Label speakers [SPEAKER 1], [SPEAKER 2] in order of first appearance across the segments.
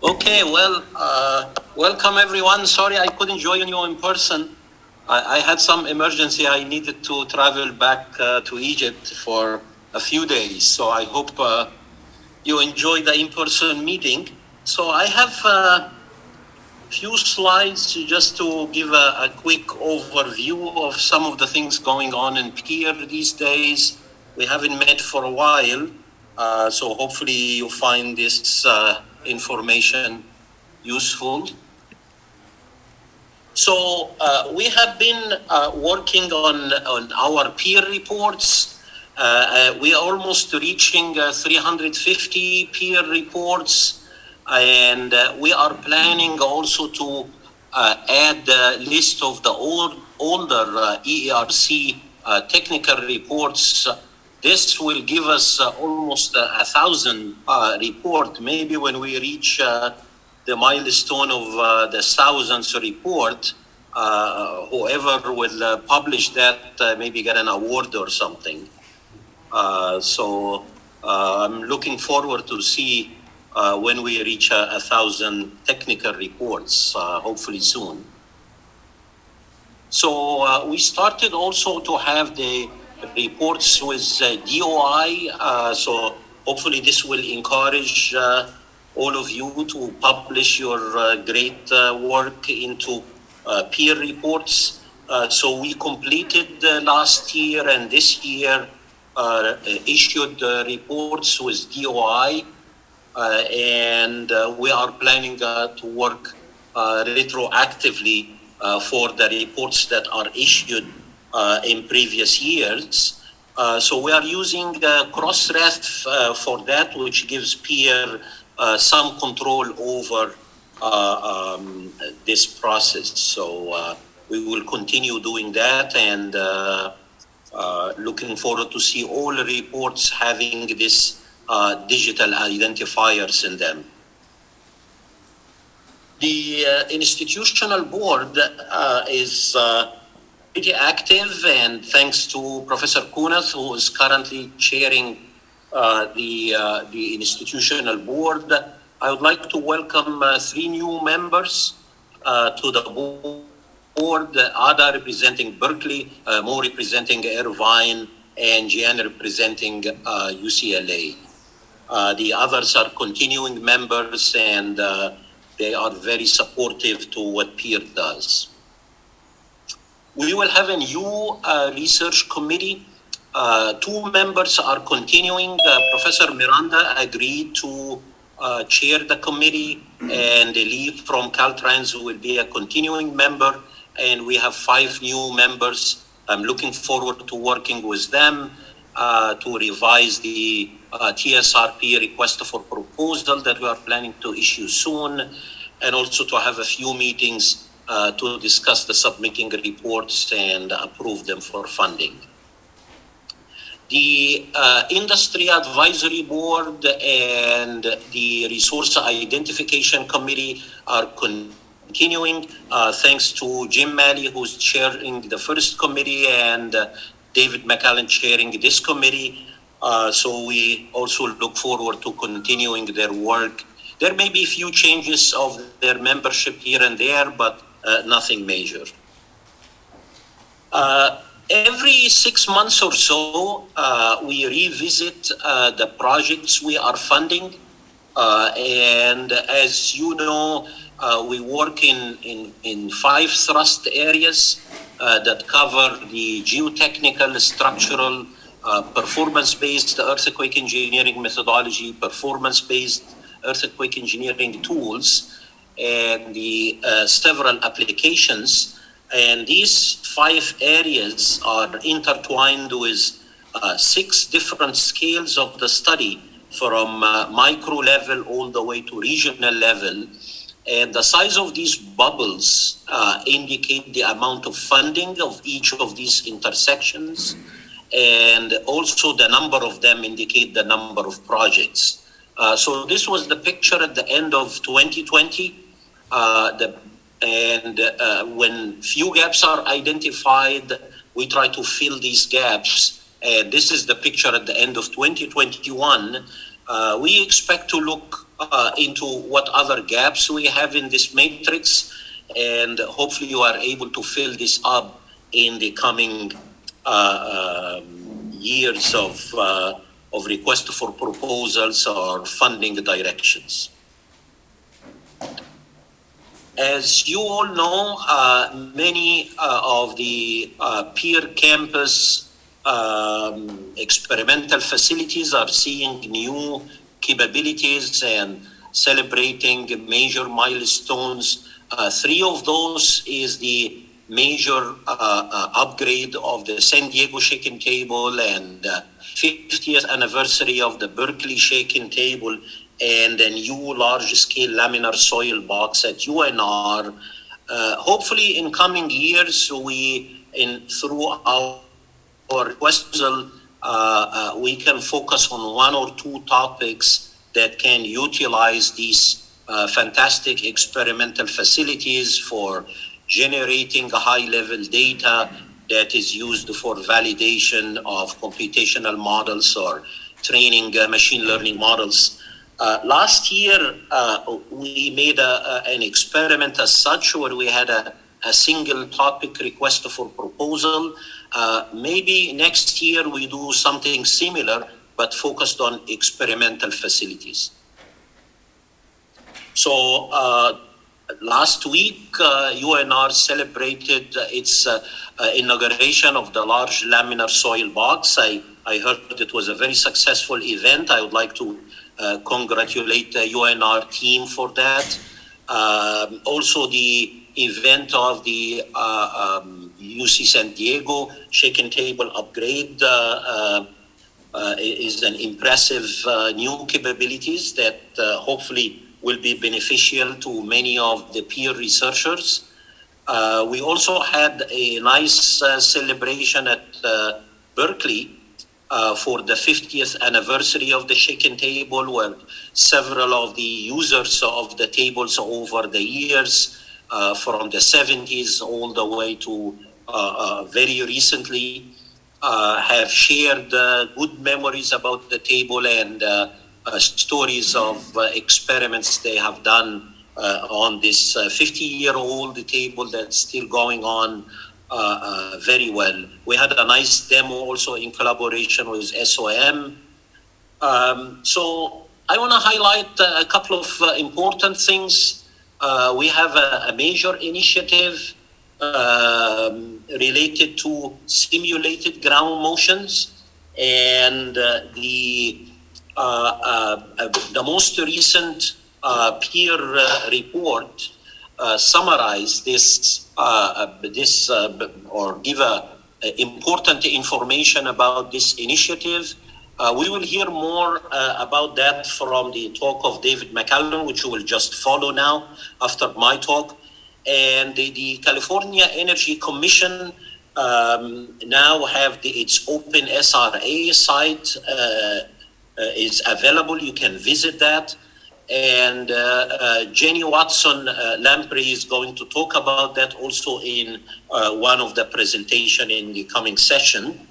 [SPEAKER 1] Okay, well, welcome everyone. Sorry I couldn't join you in person. I had some emergency. I needed to travel back to Egypt for a few days. So I hope you enjoyed the in-person meeting. So I have a few slides just to give a quick overview of some of the things going on in peer these days. We haven't met for a while, so hopefully you find this information useful. So we have been working on our peer reports. We are almost reaching 350 peer reports, and we are planning also to add the list of the older EERC technical reports. This will give us almost 1,000 reports. Maybe when we reach the milestone of the 1,000th report, whoever will publish that maybe get an award or something. So I'm looking forward to see when we reach 1,000 technical reports, hopefully soon. So we started also to have the reports with DOI. So hopefully this will encourage all of you to publish your great work into peer reports. So we completed last year and this year issued reports with DOI, and we are planning to work retroactively for the reports that are issued in previous years. So we are using Crossref for that, which gives peer some control over this process. So we will continue doing that, and looking forward to see all reports having this digital identifiers in them. The institutional board is pretty active, and thanks to Professor Kunath, who is currently chairing the institutional board, I would like to welcome 3 new members to the board: Ada representing Berkeley, Mo representing Irvine, and Gian representing UCLA. The others are continuing members, and they are very supportive to what peer does. We will have a new research committee. 2 members are continuing. Professor Miranda agreed to chair the committee, and Lee from Caltrans will be a continuing member. And we have 5 new members. I'm looking forward to working with them to revise the TSRP request for proposal that we are planning to issue soon, and also to have a few meetings to discuss the submitting reports and approve them for funding. The Industry Advisory Board and the Resource Identification Committee are continuing, thanks to Jim Malley, who's chairing the first committee, and David McAllen chairing this committee. So we also look forward to continuing their work. There may be a few changes of their membership here and there, but nothing major. Every 6 months or so, we revisit the projects we are funding. And as you know, we work in 5 thrust areas that cover the geotechnical, structural, performance-based earthquake engineering methodology, performance-based earthquake engineering tools, and the several applications. And these 5 areas are intertwined with 6 different scales of the study, from micro level all the way to regional level. And the size of these bubbles indicate the amount of funding of each of these intersections. And also the number of them indicate the number of projects. So this was the picture at the end of 2020. When few gaps are identified, we try to fill these gaps. And this is the picture at the end of 2021. We expect to look into what other gaps we have in this matrix, and hopefully you are able to fill this up in the coming years of request for proposals or funding directions. As you all know, many of the peer campus experimental facilities are seeing new capabilities and celebrating major milestones. Three of those is the major upgrade of the San Diego shaking table and 50th anniversary of the Berkeley shaking table and a new large-scale laminar soil box at UNR. Hopefully in coming years, through our proposal, we can focus on one or two topics that can utilize these fantastic experimental facilities for generating high-level data that is used for validation of computational models or training machine learning models. Last year, we made an experiment as such where we had a single topic request for proposal. Maybe next year we do something similar, but focused on experimental facilities. So last week, UNR celebrated its inauguration of the large laminar soil box. I heard it was a very successful event. I would like to congratulate the UNR team for that. Also, the event of the UC San Diego shaking table upgrade is an impressive new capabilities that hopefully will be beneficial to many of the peer researchers. We also had a nice celebration at Berkeley for the 50th anniversary of the shaking table, where several of the users of the tables over the years, from the 70s all the way to very recently, have shared good memories about the table and stories of experiments they have done on this 50-year-old table that's still going on very well. We had a nice demo also in collaboration with SOM. So I want to highlight a couple of important things. We have a major initiative related to simulated ground motions, and the most recent peer report summarize this or give important information about this initiative. We will hear more about that from the talk of David McCallum, which will just follow now after my talk. And the California Energy Commission now have its open SRA site is available. You can visit that. And Jenny Watson Lamprey is going to talk about that also in one of the presentation in the coming session.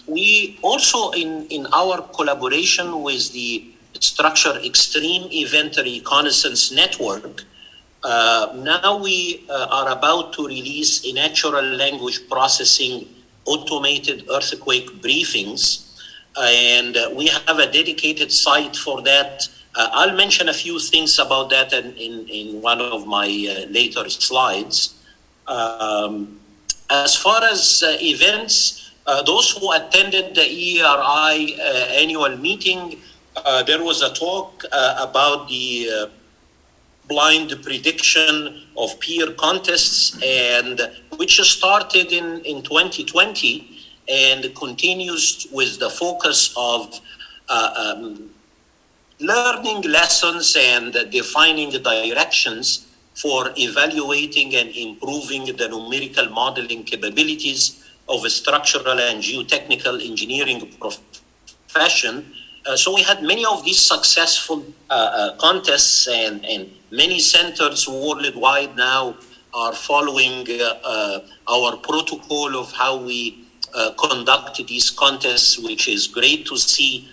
[SPEAKER 1] We also, in our collaboration with the Structure Extreme Event Reconnaissance Network, now we are about to release a natural language processing automated earthquake briefings. And we have a dedicated site for that. I'll mention a few things about that in one of my later slides. As far as events, those who attended the ERI annual meeting, there was a talk about the blind prediction of peer contests, and which started in 2020 and continues with the focus of learning lessons and defining the directions for evaluating and improving the numerical modeling capabilities of a structural and geotechnical engineering profession. So we had many of these successful contests, and many centers worldwide now are following our protocol of how we conduct these contests, which is great to see.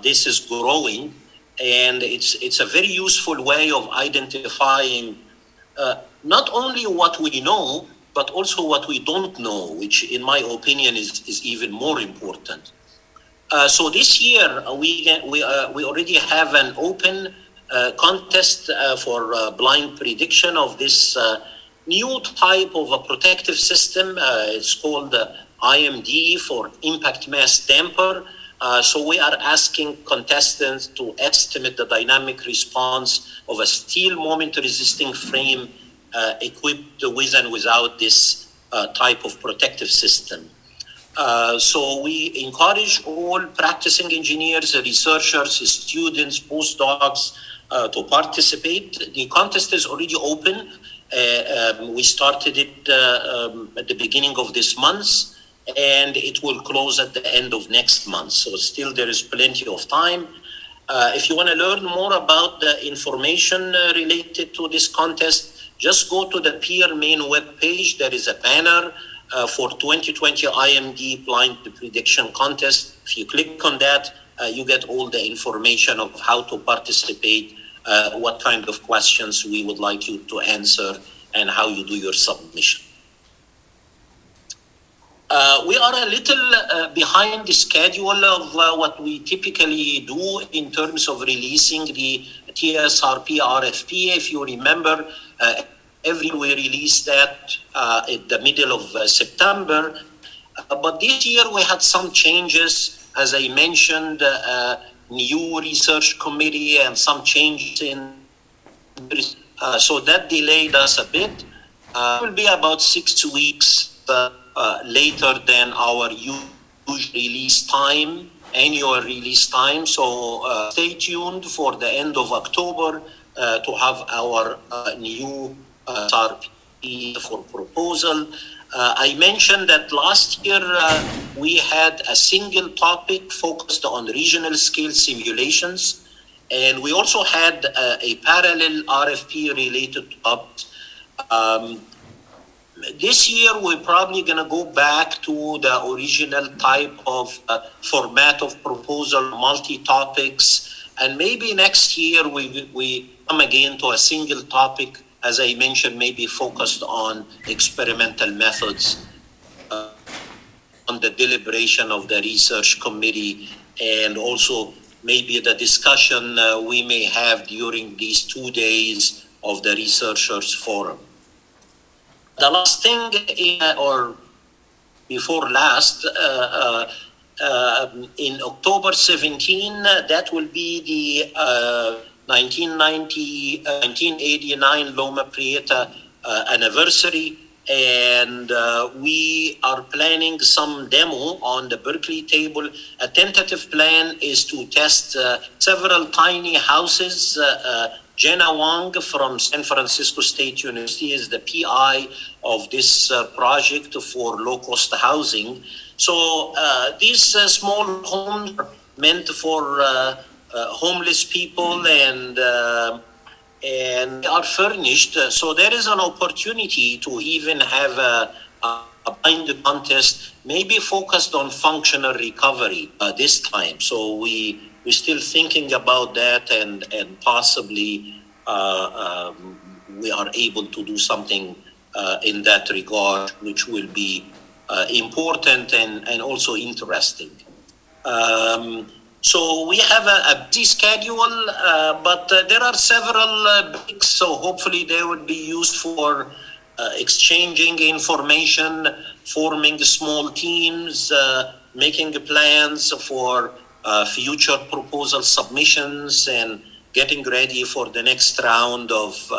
[SPEAKER 1] This is growing. and it's a very useful way of identifying not only what we know, but also what we don't know, which in my opinion is even more important. So this year we already have an open contest for blind prediction of this new type of a protective system. It's called IMD, for impact mass damper. So we are asking contestants to estimate the dynamic response of a steel moment resisting frame equipped with and without this type of protective system. So we encourage all practicing engineers, researchers, students, postdocs to participate. The contest is already open. We started it at the beginning of this month, and it will close at the end of next month. So still there is plenty of time. If you want to learn more about the information related to this contest, just go to the PEER main web page. There is a banner for 2020 IMD Blind Prediction Contest. If you click on that, you get all the information of how to participate, what kind of questions we would like you to answer, and how you do your submission. We are a little behind the schedule of what we typically do in terms of releasing the TSRP RFP. If you remember, every year we release that at the middle of September. But this year we had some changes, as I mentioned, new research committee and some changes in, so that delayed us a bit. It will be about 6 weeks later than our usual release time, annual release time. So stay tuned for the end of October to have our new RP for proposal. I mentioned that last year we had a single topic focused on regional scale simulations, and we also had a parallel RFP related to this year, we're probably going to go back to the original type of format of proposal, multi-topics, and maybe next year we come again to a single topic, as I mentioned, maybe focused on experimental methods, on the deliberation of the research committee, and also maybe the discussion we may have during these 2 days of the researchers forum. The last thing, or before last, in October 17, that will be the 1989 Loma Prieta anniversary, and we are planning some demo on the Berkeley table. A tentative plan is to test several tiny houses. Jenna Wang from San Francisco State University is the PI of this project for low-cost housing. So these small homes are meant for homeless people, and they are furnished. So there is an opportunity to even have a blind contest, maybe focused on functional recovery this time. So we're still thinking about that, and possibly we are able to do something in that regard, which will be important and also interesting. So we have a busy schedule, but there are several breaks, so hopefully they would be used for exchanging information, forming small teams, making plans for future proposal submissions, and getting ready for the next round of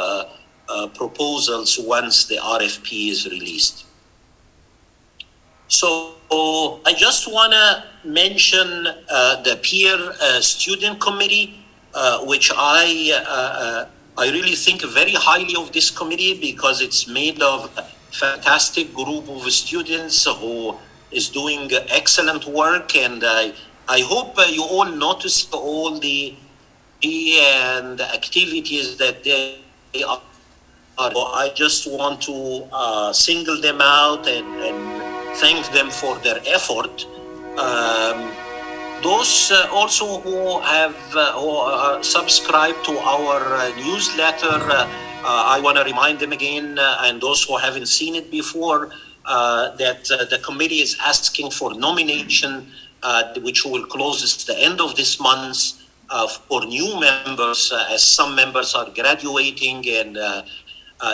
[SPEAKER 1] proposals once the RFP is released. So I just want to mention the PEER student committee, which I really think very highly of this committee, because it's made of a fantastic group of students who is doing excellent work, and I hope you all notice all the and activities that they are. I just want to single them out and thank them for their effort. Those also who have subscribed to our newsletter, I want to remind them again, and those who haven't seen it before, that the committee is asking for nomination, which will close at the end of this month, for new members, as some members are graduating, and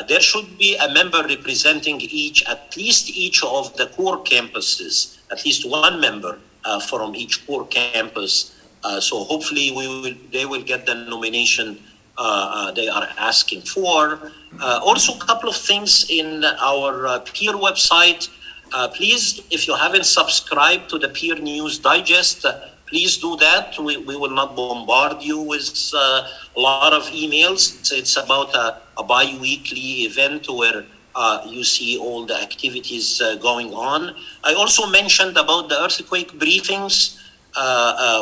[SPEAKER 1] there should be a member representing at least each of the core campuses, at least one member from each core campus. So hopefully they will get the nomination they are asking for. Also, a couple of things in our peer website. Please, if you haven't subscribed to the Peer News Digest, please do that. We will not bombard you with a lot of emails. It's about a bi-weekly event where you see all the activities going on. I also mentioned about the earthquake briefings.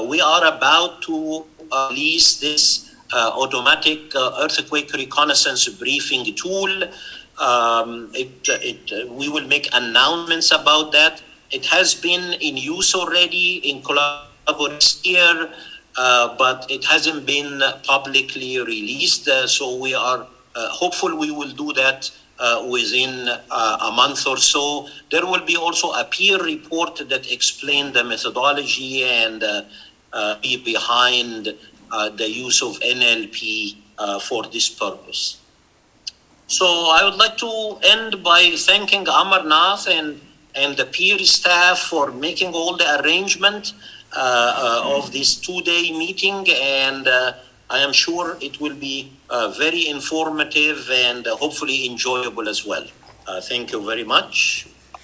[SPEAKER 1] We are about to release this automatic earthquake reconnaissance briefing tool. We will make announcements about that. It has been in use already in collaboration here, but it hasn't been publicly released. So we are hopeful we will do that within a month or so. There will be also a peer report that explains the methodology and be behind the use of NLP for this purpose. So I would like to end by thanking Amarnath and the peer staff for making all the arrangement of this two-day meeting, and I am sure it will be very informative and hopefully enjoyable as well. Thank you very much.